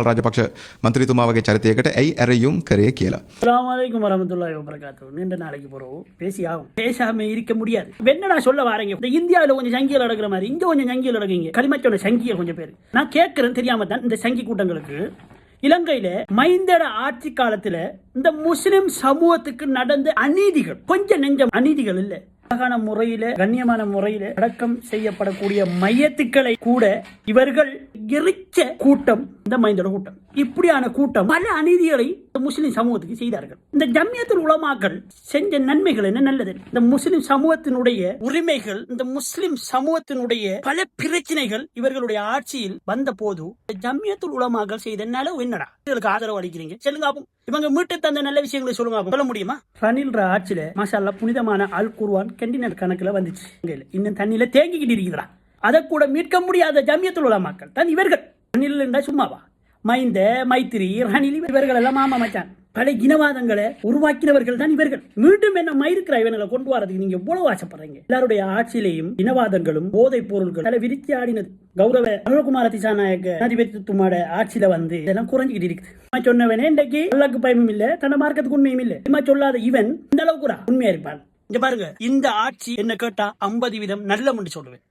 රාජපක්ෂ මන්ත්‍රීතුමාවගේ චරිතයකට ඇයි ඇරයුම් කරේ කියලා. அஸ்ஸலாமு அலைக்கும் வரமத்துல்லாஹி வபரகாத்துஹு. நீண்ட நாளைக்கு போறோம் பேசியாகும் பேசாம இருக்க முடியாது. என்ன நான் சொல்ல வரேங்க, இந்த இந்தியாவில் கொஞ்சம் சங்கியில் நடக்கிற மாதிரி இங்க கொஞ்சம் சங்கியில் நடக்குங்க. களிமச்சோட சங்கிய கொஞ்சம் பேர் நான் கேட்கிறேன் தெரியாம தான் இந்த சங்கி கூட்டங்களுக்கு இலங்கையில மைந்தட ஆட்சி காலத்துல இந்த முஸ்லிம் சமூகத்துக்கு நடந்த அநீதிகள் கொஞ்சம் நெஞ்சம் அநீதிகள் இல்ல, அழகான முறையில கண்ணியமான முறையில அடக்கம் செய்யப்படக்கூடிய மையத்துக்களை கூட இவர்கள் எரிச்ச கூட்டம் இந்த மைந்தோட கூட்டம். இப்படியான கூட்டம் பல அநீதிகளை முஸ்லிம் சமூகத்துக்கு செய்தார்கள். இந்த ஜம்மியத்துல் உலமாக்கள் செஞ்ச நன்மைகள் என்ன நல்லது, இந்த முஸ்லிம் சமூகத்தினுடைய உரிமைகள், இந்த முஸ்லிம் சமூகத்தினுடைய பல பிரச்சனைகள் இவர்களுடைய ஆட்சியில் வந்த போது ஜம்மியத்துல் உலமாக்கள் செய்த நலவு என்னடா, இவர்களுக்கு ஆதரவு அளிக்கிறீங்க சொல்லுங்க. இவங்க மீட்டு தந்த நல்ல விஷயங்களை சொல்லுங்க, சொல்ல முடியுமா? ரணில் ஆட்சியில மாஷா புனிதமான அல் குர்ஆன் கண்டினர் கணக்குல வந்துச்சு, இன்னும் தண்ணியில தேங்கிக்கிட்டு இருக்கிறா. அதை கூட மீட்க முடியாத ஜம்மியத்துல் உலமாக்கள் தான் இவர்கள். ரணில் என்றா சும்மாவா? மைந்த மைத்திரி ரணில் இவர்கள் எல்லாம் மாமா மச்சான் பல இனவாதங்களை உருவாக்கினவர்கள் தான் இவர்கள். மீண்டும் என்ன மயிருக்கிற இவங்களை கொண்டு வரதுக்கு நீங்க எவ்வளவு ஆசைப்படுறீங்க? எல்லாருடைய ஆட்சியிலையும் இனவாதங்களும் போதைப் பொருள்கள் பல விரிச்சி ஆடினது. கௌரவ அனுகுமார திசாநாயக்க அதிபதித்துவமான ஆட்சியில வந்து இதெல்லாம் குறைஞ்சிக்கிட்டு இருக்குது. சொன்னவனே இன்றைக்கு அல்லாக்கு பயமும் இல்ல, தன்னை மார்க்கத்துக்கு உண்மையும் இல்ல. சொல்லாத இவன் இந்த அளவுக்கு உண்மையா இருப்பான். இங்க பாருங்க, இந்த ஆட்சி என்ன கேட்டா 50% நல்ல சொல்லுவேன்.